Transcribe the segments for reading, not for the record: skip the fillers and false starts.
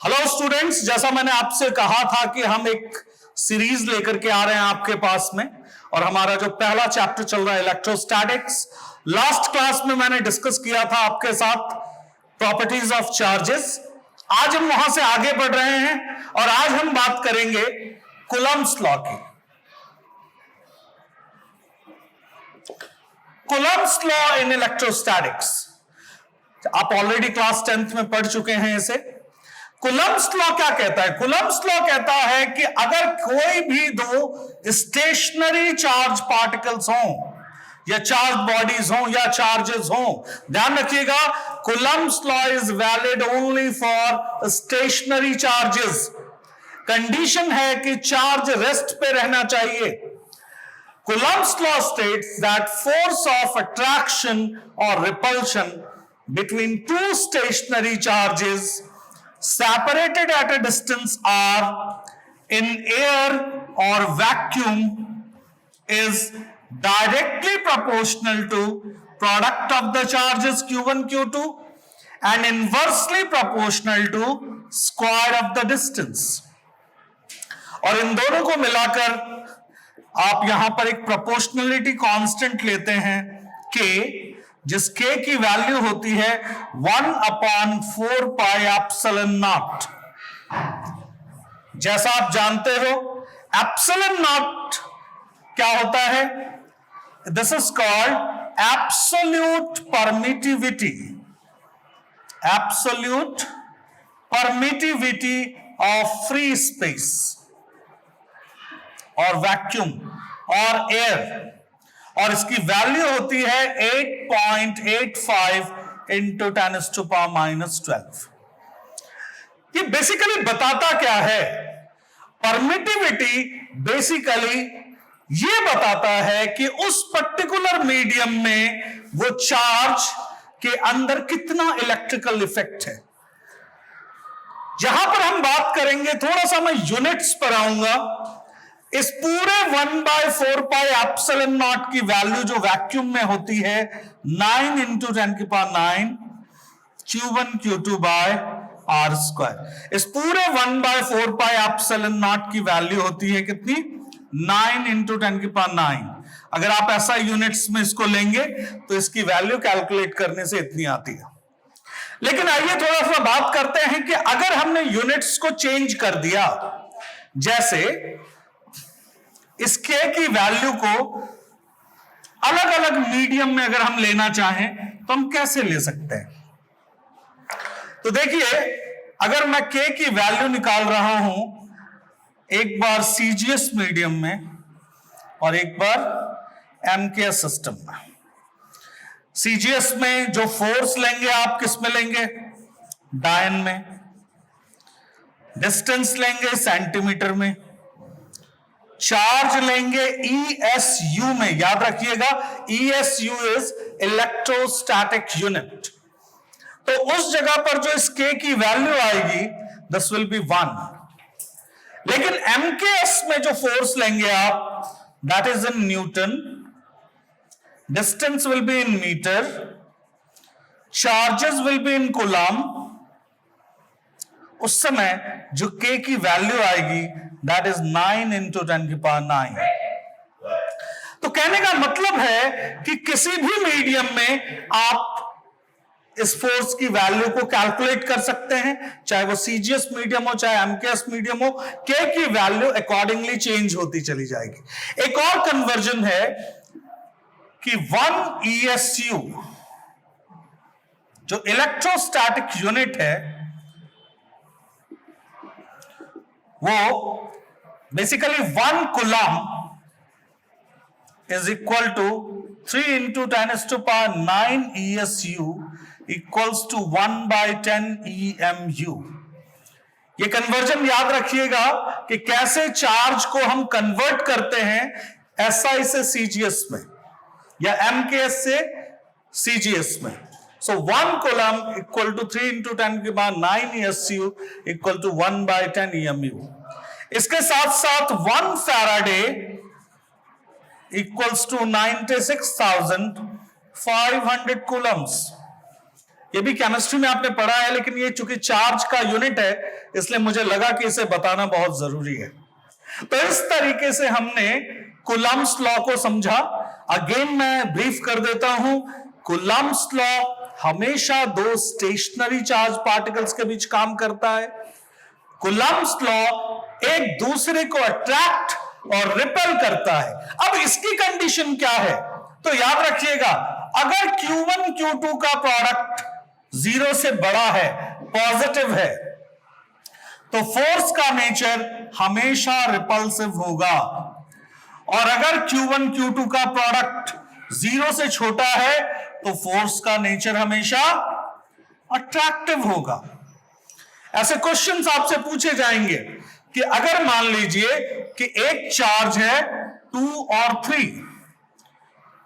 Hello students, जैसा मैंने आपसे कहा था कि हम एक सीरीज लेकर के आ रहे हैं आपके पास में, और हमारा जो पहला चैप्टर चल रहा है इलेक्ट्रोस्टैटिक्स। लास्ट क्लास में मैंने डिस्कस किया था आपके साथ प्रॉपर्टीज ऑफ चार्जेस। आज हम वहां से आगे बढ़ रहे हैं और आज हम बात करेंगे कूलम्ब्स लॉ की। कूलम्ब्स लॉ इन इलेक्ट्रोस्टैटिक्स आप ऑलरेडी क्लास 10th में पढ़ चुके हैं इसे। कूलम्ब्स लॉ क्या कहता है? कूलम्ब्स लॉ कहता है कि अगर कोई भी दो स्टेशनरी चार्ज पार्टिकल्स हों या चार्ज बॉडीज हों या चार्जेस हों, ध्यान रखिएगा, Coulomb's law is valid only for stationary charges. Condition है कि चार्ज रेस्ट पे रहना चाहिए। Coulomb's law states that force of attraction or repulsion between two stationary charges separated at a distance r in air or vacuum is directly proportional to product of the charges q1 q2 and inversely proportional to square of the distance। और इन दोनों को मिलाकर आप यहां पर एक proportionality constant लेते हैं k, जिस k की वैल्यू होती है 1/4 एप्सिलॉन नॉट। जैसा आप जानते हो एप्सिलॉन नॉट क्या होता है? This is called absolute permittivity. Absolute permittivity of free space और वैक्यूम और एयर, और इसकी वैल्यू होती है 8.85 इंटू 10⁻⁻12। ये बेसिकली बताता क्या है? परमिटिविटी बेसिकली ये बताता है कि उस पर्टिकुलर मीडियम में वो चार्ज के अंदर कितना इलेक्ट्रिकल इफेक्ट है। जहां पर हम बात करेंगे, थोड़ा सा मैं यूनिट्स पर आऊंगा, इस पूरे 1/4 एप्सिलॉन नॉट की वैल्यू जो वैक्यूम में होती है 9 into 10⁹ Q1 Q2 bye R square. इस पूरे 1/4 एप्सिलॉन नॉट की वैल्यू होती है कितनी? 9 इंटू 10⁹। अगर आप ऐसा यूनिट्स में इसको लेंगे तो इसकी वैल्यू कैलकुलेट करने से इतनी आती है। लेकिन आइए थोड़ा सा बात करते हैं कि अगर हमने यूनिट्स को चेंज कर दिया, जैसे इस k की वैल्यू को अलग अलग मीडियम में अगर हम लेना चाहें तो हम कैसे ले सकते हैं? तो देखिए, अगर मैं k की वैल्यू निकाल रहा हूं एक बार CGS मीडियम में और एक बार MKS सिस्टम में। CGS में जो फोर्स लेंगे आप किस में लेंगे? डायन में। डिस्टेंस लेंगे सेंटीमीटर में। चार्ज लेंगे ESU में। याद रखिएगा, ESU इज इलेक्ट्रोस्टैटिक यूनिट। तो उस जगह पर जो इस k की वैल्यू आएगी दिस विल बी 1। लेकिन MKS में जो फोर्स लेंगे आप, that is in newton, distance will be in metre, charges will be in coulomb. उस समय जो k की वैल्यू आएगी दैट इज 9 इंटू 10⁹। तो कहने का मतलब है कि किसी भी मीडियम में आप इस फोर्स की वैल्यू को कैलकुलेट कर सकते हैं, चाहे वो CGS मीडियम हो चाहे MKS मीडियम हो, k की वैल्यू अकॉर्डिंगली चेंज होती चली जाएगी। एक और कन्वर्जन है कि 1 ESU जो इलेक्ट्रोस्टैटिक यूनिट है वो basically 1 coulomb is equal to 3 into 10⁹ ESU equals to 1/10 EMU। ये कन्वर्जन याद रखिएगा कि कैसे चार्ज को हम कन्वर्ट करते हैं SI से CGS में या MKS से CGS में। So 1 coulomb equal to 3 into 10⁹ ESU equal to 1/10 EMU। इसके साथ साथ 1 फैराडे equals to 96,500 coulombs। ये भी केमिस्ट्री में आपने पढ़ा है, लेकिन ये चूंकि चार्ज का यूनिट है इसलिए मुझे लगा कि इसे बताना बहुत जरूरी है। तो इस तरीके से हमने कूलम्ब्स लॉ को समझा। अगेन मैं ब्रीफ कर देता हूं। कूलम्ब्स लॉ हमेशा दो स्टेशनरी चार्ज पार्टिकल्स के बीच काम करता है। कूलम्ब्स लॉ एक दूसरे को अट्रैक्ट और रिपेल करता है। अब इसकी कंडीशन क्या है, तो याद रखिएगा, अगर Q1 Q2 का प्रोडक्ट 0 से बड़ा है, पॉजिटिव है, तो फोर्स का नेचर हमेशा रिपल्सिव होगा। और अगर Q1 Q2 का प्रोडक्ट 0 से छोटा है तो फोर्स का नेचर हमेशा अट्रैक्टिव होगा। ऐसे क्वेश्चंस आपसे पूछे जाएंगे कि अगर मान लीजिए कि एक चार्ज है 2 और 3,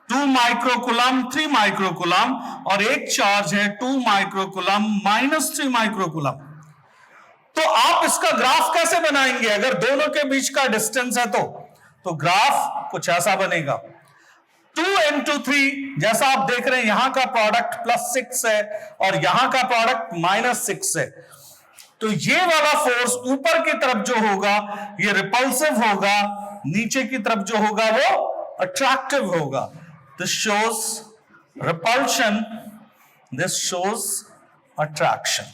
2 माइक्रोकूलम 3 माइक्रोकूलम, और एक चार्ज है 2 माइक्रोकूलम -3 माइक्रोकूलम, तो आप इसका ग्राफ कैसे बनाएंगे? अगर दोनों के बीच का डिस्टेंस है तो ग्राफ कुछ ऐसा बनेगा। 2 into 3, जैसा आप देख रहे हैं यहां का प्रोडक्ट +6 है और यहां का प्रोडक्ट -6 है, तो ये वाला फोर्स ऊपर की तरफ जो होगा ये रिपल्सिव होगा, नीचे की तरफ जो होगा वो अट्रैक्टिव होगा। This shows repulsion, this shows attraction.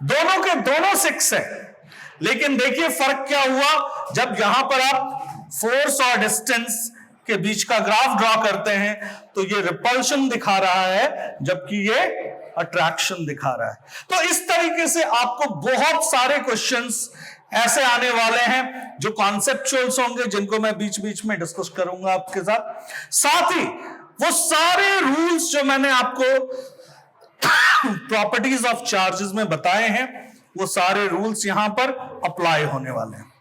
दोनों के दोनों 6 है, लेकिन देखिए फर्क क्या हुआ जब यहां पर आप फोर्स और डिस्टेंस के बीच का ग्राफ ड्रॉ करते हैं तो ये रिपल्शन दिखा रहा है जबकि ये अट्रैक्शन दिखा रहा है। तो इस तरीके से आपको बहुत सारे क्वेश्चंस ऐसे आने वाले हैं जो कॉन्सेप्चुअल्स होंगे, जिनको मैं बीच बीच में डिस्कस करूंगा आपके साथ ही वो सारे रूल्स जो मैंने आपको प्रॉपर्टीज ऑफ चार्जेस में बताए हैं वो सारे रूल्स यहां पर अप्लाई होने वाले हैं।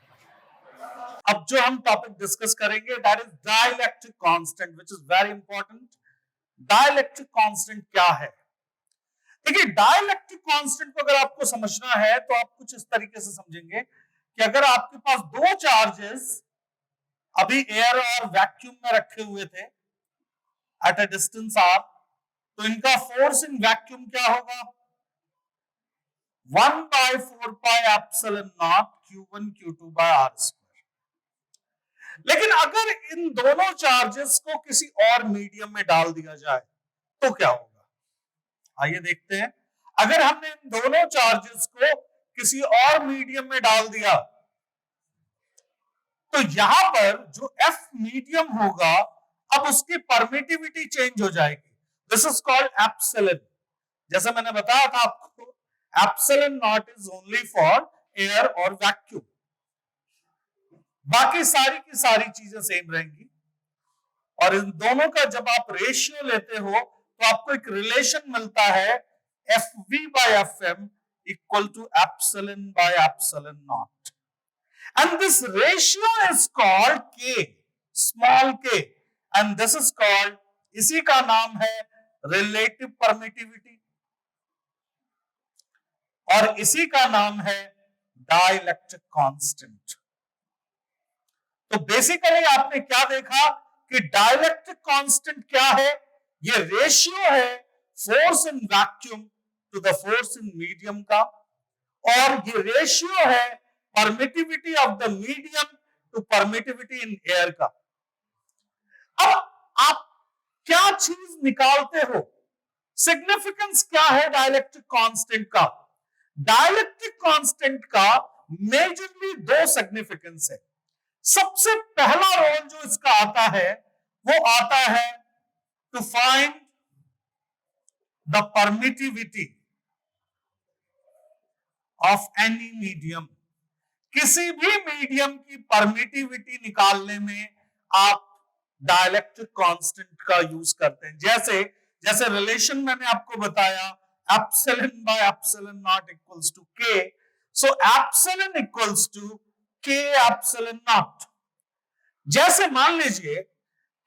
अब जो हम टॉपिक डिस्कस करेंगे that is dielectric constant, which is very important. Dielectric constant क्या है? देखिए, डाइलेक्ट्रिक कांस्टेंट को अगर आपको समझना है तो आप कुछ इस तरीके से समझेंगे कि अगर आपके पास दो चार्जेस अभी एयर और वैक्यूम में रखे हुए थे एट अ डिस्टेंस r, तो इनका फोर्स इन वैक्यूम क्या होगा? 1/4πε0 Q1 Q2 r²। लेकिन अगर इन दोनों चार्जेस को किसी और मीडियम में डाल दिया जाए तो क्या होगा? आइए देखते हैं। अगर हमने इन दोनों चार्जेस को किसी और मीडियम में डाल दिया तो यहां पर जो F मीडियम होगा अब उसकी परमिटिविटी चेंज हो जाएगी। This is called epsilon. जैसा मैंने बताया था आपको, epsilon not is only for air और वैक्यूम, बाकी सारी की सारी चीजें सेम रहेंगी। और इन दोनों का जब आप रेशियो लेते हो तो आपको एक रिलेशन मिलता है FV/FM equal to epsilon by epsilon naught, and this ratio is called K, small k, and this is called, इसी का नाम है रिलेटिव परमिटिविटी और इसी का नाम है डाइलेक्ट्रिक कांस्टेंट। तो बेसिकली आपने क्या देखा कि डाइलेक्ट्रिक कांस्टेंट क्या है? ये रेशियो है force in vacuum to the force in medium का, और ये रेशियो है permittivity of the medium to permittivity in air का। अब आप क्या चीज निकालते हो? सिग्निफिकेंस क्या है डाइलेक्ट्रिक कांस्टेंट का? डाइलेक्ट्रिक कांस्टेंट का मेजरली दो सिग्निफिकेंस है। सबसे पहला रोल जो इसका आता है वो आता है to find the permittivity of any medium. किसी भी मीडियम की परमिटिविटी निकालने में आप डाइलेक्ट्रिक कांस्टेंट का यूज करते हैं। जैसे रिलेशन मैंने आपको बताया, epsilon by epsilon naught equals to K, so epsilon equals to K epsilon naught. जैसे मान लीजिए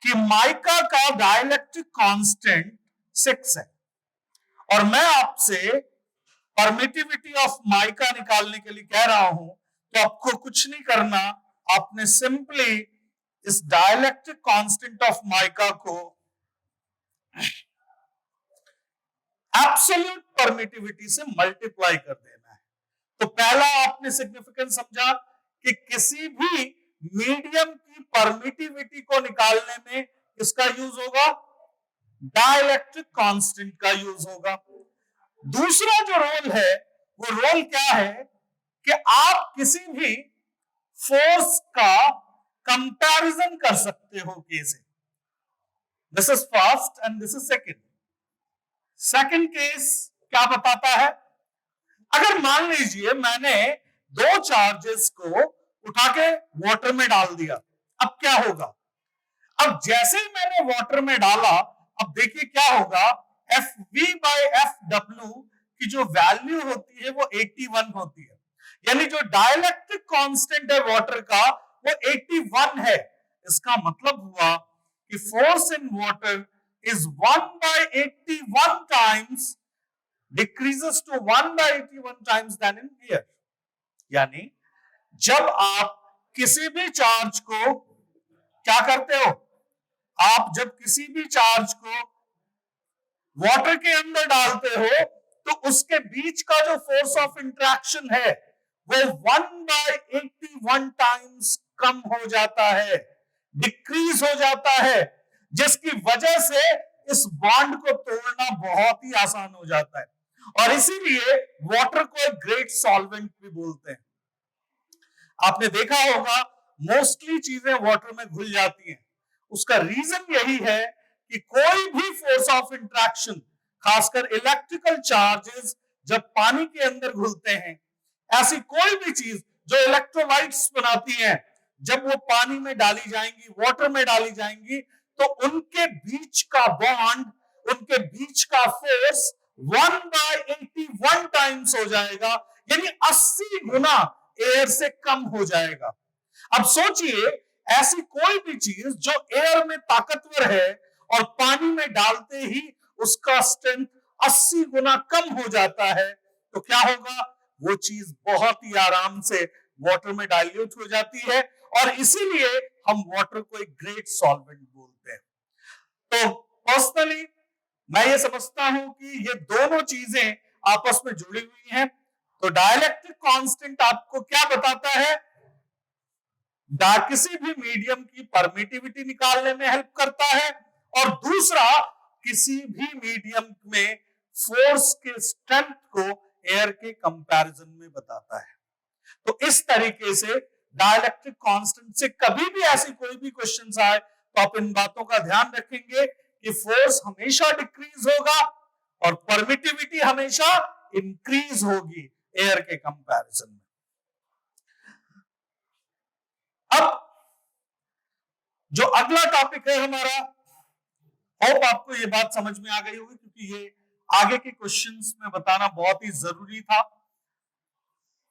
कि माइका का डाइलेक्ट्रिक कांस्टेंट 6 है और मैं आपसे परमिटिविटी ऑफ माइका निकालने के लिए कह रहा हूं, तो आपको कुछ नहीं करना, आपने सिंपली इस डाइलेक्ट्रिक कांस्टेंट ऑफ माइका को एब्सोल्यूट परमिटिविटी से मल्टीप्लाई कर देना है। तो पहला आपने सिग्निफिकेंस समझा कि किसी भी मीडियम की परमिटिविटी को निकालने में किसका यूज होगा, डाइलेक्ट्रिक कांस्टेंट का यूज होगा। दूसरा जो रोल है वो रोल क्या है कि आप किसी भी फोर्स का कंपैरिजन कर सकते हो कैसे। This is first and this is second. Second case क्या बताता है, अगर मान लीजिए मैंने दो चार्जेस को उठा के वाटर में डाल दिया, अब क्या होगा, अब जैसे ही मैंने वाटर में डाला, अब देखिए क्या होगा, F V by F W की जो वैल्यू होती है वो 81 होती है, यानी जो डाइलेक्ट्रिक कांस्टेंट है वाटर का वो 81 है। इसका मतलब हुआ कि force in water is 1/81 times decreases to 1/81 times than in air. यानी जब आप किसी भी चार्ज को क्या करते हो, आप जब किसी भी चार्ज को वाटर के अंदर डालते हो तो उसके बीच का जो फोर्स ऑफ इंटरेक्शन है वो 1/81 टाइम्स कम हो जाता है, डिक्रीज हो जाता है, जिसकी वजह से इस बॉन्ड को तोड़ना बहुत ही आसान हो जाता है। और इसीलिए वाटर को एक ग्रेट सॉल्वेंट भी बोलते हैं। आपने देखा होगा मोस्टली चीजें वाटर में घुल जाती हैं, उसका रीजन यही है कि कोई भी फोर्स ऑफ इंटरेक्शन, खासकर इलेक्ट्रिकल चार्जेस जब पानी के अंदर घुलते हैं, ऐसी कोई भी चीज जो इलेक्ट्रोलाइट्स बनाती हैं, जब वो पानी में डाली जाएंगी, वाटर में डाली जाएंगी, तो उनके बीच का बॉन्ड, उनके बीच का फोर्स 1/81 टाइम्स हो जाएगा, यानी 80 गुना एयर से कम हो जाएगा। अब सोचिए ऐसी कोई भी चीज जो एयर में ताकतवर है और पानी में डालते ही उसका स्ट्रेंथ 80 गुना कम हो जाता है, तो क्या होगा, वो चीज बहुत ही आराम से वाटर में डाइल्यूट हो जाती है, और इसीलिए हम वाटर को एक ग्रेट सॉल्वेंट बोलते हैं। तो पर्सनली मैं ये समझता हूं कि ये दोनों चीजें आपस में जुड़ी हुई हैं। तो डाइलेक्ट्रिक कांस्टेंट आपको क्या बताता है, किसी भी मीडियम की परमिटिविटी निकालने में हेल्प करता है, और दूसरा किसी भी मीडियम में फोर्स के स्ट्रेंथ को एयर के कंपैरिजन में बताता है। तो इस तरीके से डाइलेक्ट्रिक कांस्टेंट से कभी भी ऐसी कोई भी क्वेश्चन आए तो आप इन बातों का ध्यान रखेंगे कि फोर्स हमेशा डिक्रीज होगा और परमिटिविटी हमेशा इंक्रीज होगी एयर के कंपैरिजन में। अब जो अगला टॉपिक है हमारा, होप आपको ये बात समझ में आ गई होगी, क्योंकि ये आगे के क्वेश्चंस में बताना बहुत ही जरूरी था।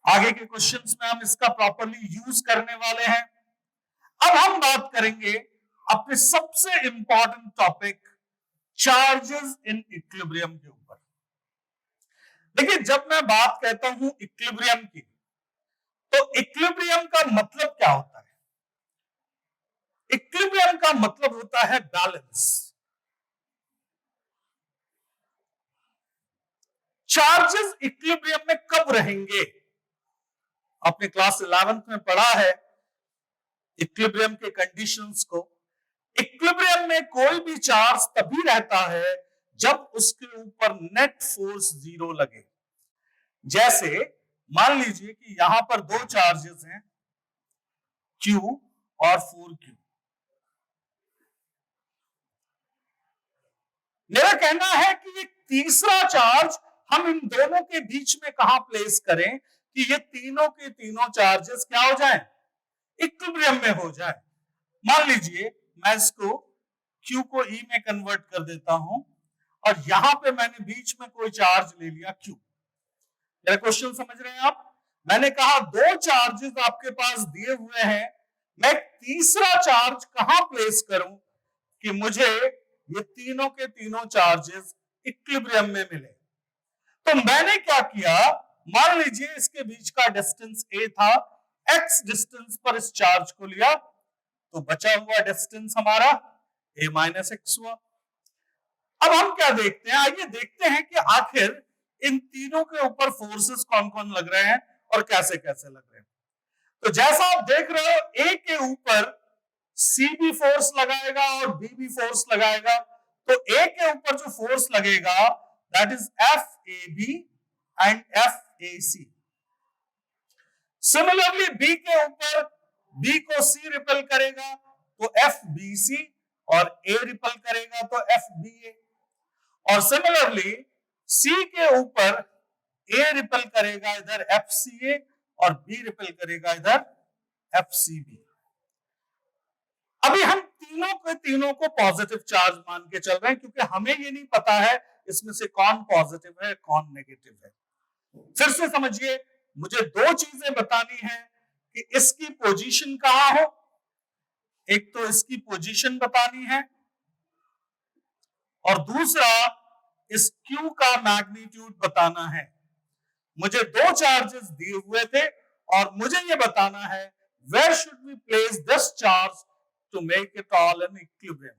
आगे के क्वेश्चंस में हम इसका प्रॉपर्ली यूज करने वाले हैं। अब हम बात करेंगे अपने सबसे important topic charges in equilibrium के ऊपर। देखिए, जब मैं बात कहता हूं इक्विलिब्रियम की, तो इक्विलिब्रियम का मतलब क्या होता है? इक्विलिब्रियम का मतलब होता है बैलेंस। चार्जेस इक्विलिब्रियम में कब रहेंगे? आपने क्लास 11th में पढ़ा है इक्विलिब्रियम के कंडीशंस को। इक्विलिब्रियम में कोई भी चार्ज तभी रहता है जब उसके ऊपर नेट फोर्स 0 लगे। जैसे मान लीजिए कि यहां पर दो चार्जेस हैं, Q और 4Q। मेरा कहना है कि ये तीसरा चार्ज हम इन दोनों के बीच में कहां प्लेस करें कि ये तीनों के तीनों चार्जेस क्या हो जाएं, इक्विलिब्रियम में हो जाए। मान लीजिए मैं इसको Q को E में कन्वर्ट कर देता हूं और यहां पे मैंने बीच में कोई चार्ज ले लिया Q। मेरा क्वेश्चन समझ रहे हैं आप? मैंने कहा दो चार्जेस आपके पास दिए हुए हैं, मैं तीसरा चार्ज कहां प्लेस करूं कि मुझे ये तीनों के तीनों चार्जेस इक्विलिब्रियम में मिले। तो मैंने क्या किया, मान लीजिए इसके बीच का डिस्टेंस a था, x डिस्टेंस पर इस चार्ज को लिया, तो बचा हुआ डिस्टेंस हमारा a - x हुआ। अब हम क्या देखते हैं, आइए देखते हैं कि आखिर इन तीनों के ऊपर फोर्सेस कौन कौन लग रहे हैं और कैसे कैसे लग रहे हैं। तो जैसा आप देख रहे हो, ए के ऊपर सी भी फोर्स लगाएगा और बी भी फोर्स लगाएगा। तो ए के ऊपर जो फोर्स लगेगा that is F A B and F A C. Similarly B के ऊपर बी को सी रिपेल करेगा तो एफ बी सी, और ए रिपेल करेगा तो एफ बी ए। और सिमिलरली सी के ऊपर ए रिपेल करेगा इधर एफ सी ए, और बी रिपेल करेगा इधर एफ सी बी। अभी हम तीनों को पॉजिटिव चार्ज मान के चल रहे हैं, क्योंकि हमें ये नहीं पता है इसमें से कौन पॉजिटिव है कौन नेगेटिव है। फिर से समझिए, मुझे दो चीजें बतानी है कि इसकी पोजीशन कहां हो। एक तो इसकी पोजीशन बतानी है, और दूसरा इस Q का मैग्नीट्यूड बताना है। मुझे दो चार्जेस दिए हुए थे और मुझे ये बताना है where should we place this charge to make it all in equilibrium।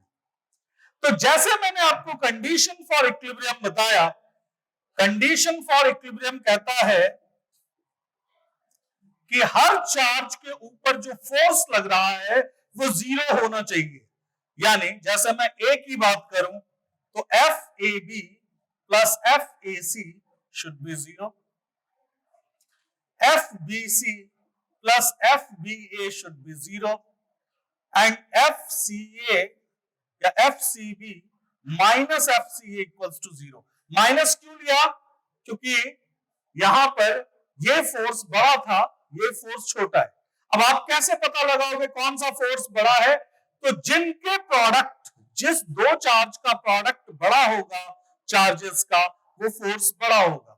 तो जैसे मैंने आपको कंडीशन फॉर इक्विलिब्रियम बताया, कंडीशन फॉर इक्विलिब्रियम कहता है कि हर चार्ज के ऊपर जो फोर्स लग रहा है वो जीरो होना चाहिए। यानी जैसे मैं ए की बात करूं तो F A B plus F A C should be zero, F B C plus F B A should be zero, and F C A या F C B minus F C A equals to zero. माइनस क्यों लिया? क्योंकि यहां पर ये force बड़ा था, ये फोर्स छोटा है। अब आप कैसे पता लगाओगे कौन सा फोर्स बड़ा है? तो जिनके प्रोडक्ट, जिस दो चार्ज का प्रोडक्ट बड़ा होगा चार्जेस का, वो फोर्स बड़ा होगा।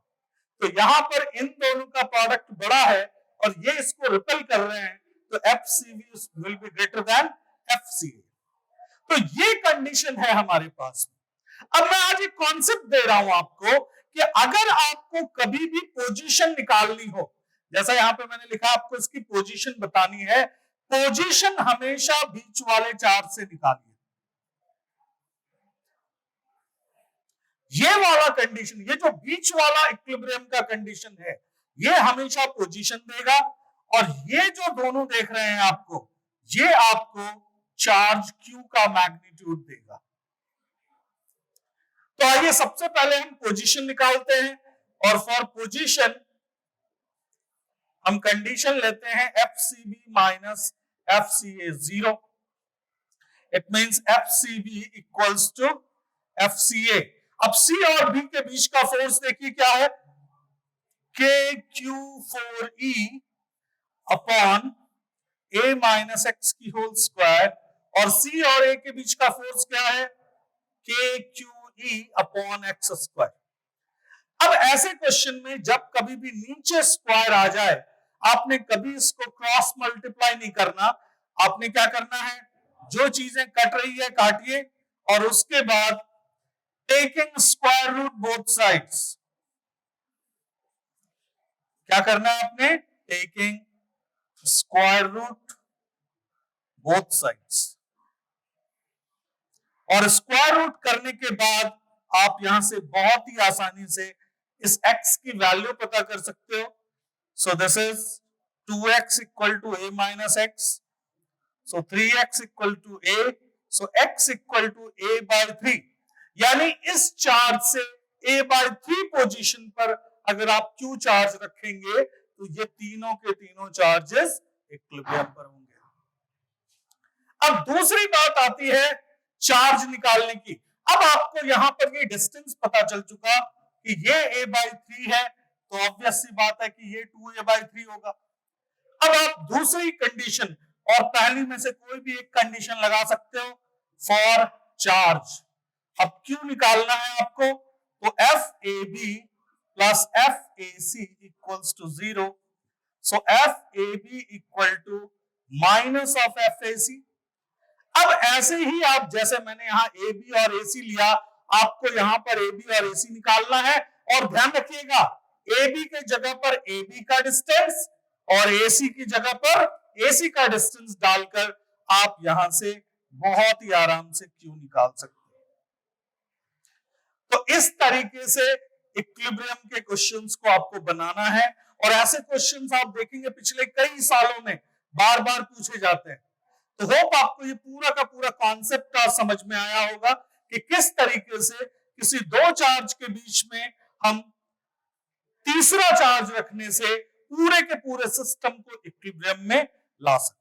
तो यहां पर इन दोनों का प्रोडक्ट बड़ा है और ये इसको रिपेल कर रहे हैं, तो F C B will be greater than F C A. तो ये कंडीशन है हमारे पास में। अब मैं आज एक कॉन्सेप्ट दे रहा हूं आपको कि अगर आपको कभी भी पोजीशन निकालनी हो, जैसा यहां पे मैंने लिखा आपको इसकी पोजीशन बतानी है, पोजीशन हमेशा बीच वाले चार्ज से निकालिए। ये वाला कंडीशन, ये जो बीच वाला इक्विलिब्रियम का कंडीशन है, ये हमेशा पोजीशन देगा, और ये जो दोनों देख रहे हैं आपको, ये आपको चार्ज Q का मैग्नीट्यूड देगा। तो आइए सबसे पहले हम पोजीशन निकालते हैं, और फॉर पोजीशन हम कंडीशन लेते हैं F C B minus F C A zero. It means F C B equals to F C A. अब C और B के बीच का फोर्स देखिए क्या है, KQ4E upon A minus x की होल स्क्वायर, और C और A के बीच का फोर्स क्या है, KQE अपॉन एक्स स्क्वायर। अब ऐसे क्वेश्चन में जब कभी भी नीचे स्क्वायर आ जाए, आपने कभी इसको क्रॉस मल्टीप्लाई नहीं करना। आपने क्या करना है, जो चीजें कट रही है काटिए, और उसके बाद taking square root both sides, क्या करना है आपने, taking square root both sides. और स्क्वायर रूट करने के बाद आप यहां से बहुत ही आसानी से इस x की वैल्यू पता कर सकते हो। So this is 2x equal to a minus x, so 3x equal to a, so x equal to a by 3। यानी इस चार्ज से a बाय 3 पोजीशन पर अगर आप Q चार्ज रखेंगे तो ये तीनों के तीनों चार्जेस इक्विलिब्रियम पर होंगे। अब दूसरी बात आती है चार्ज निकालने की। अब आपको यहां पर ये डिस्टेंस पता चल चुका कि ये a बाय 3 है, तो ऑब्वियस सी बात है कि ये 2a बाय 3 होगा। अब आप दूसरी कंडीशन और पहली में से कोई भी एक कंडीशन लगा सकते हो फॉर चार्ज। अब Q निकालना है आपको, तो F A B plus F A C equals to zero, so F A B equal to minus of F A C. अब ऐसे ही आप, जैसे मैंने यहां ए बी और ए सी लिया, आपको यहां पर ए बी और ए सी निकालना है। और ध्यान रखिएगा, ए बी के जगह पर ए बी का डिस्टेंस और ए सी की जगह पर ए सी का डिस्टेंस डालकर आप यहां से बहुत ही आराम से Q निकाल सकते हैं। तो इस तरीके से इक्विलिब्रियम के क्वेश्चंस को आपको बनाना है, और ऐसे क्वेश्चंस आप देखेंगे पिछले कई सालों में बार बार पूछे जाते हैं। तो होप आपको ये पूरा का पूरा कॉन्सेप्ट समझ में आया होगा कि किस तरीके से किसी दो चार्ज के बीच में हम तीसरा चार्ज रखने से पूरे के पूरे सिस्टम को इक्विलिब्रियम में ला सकते हैं।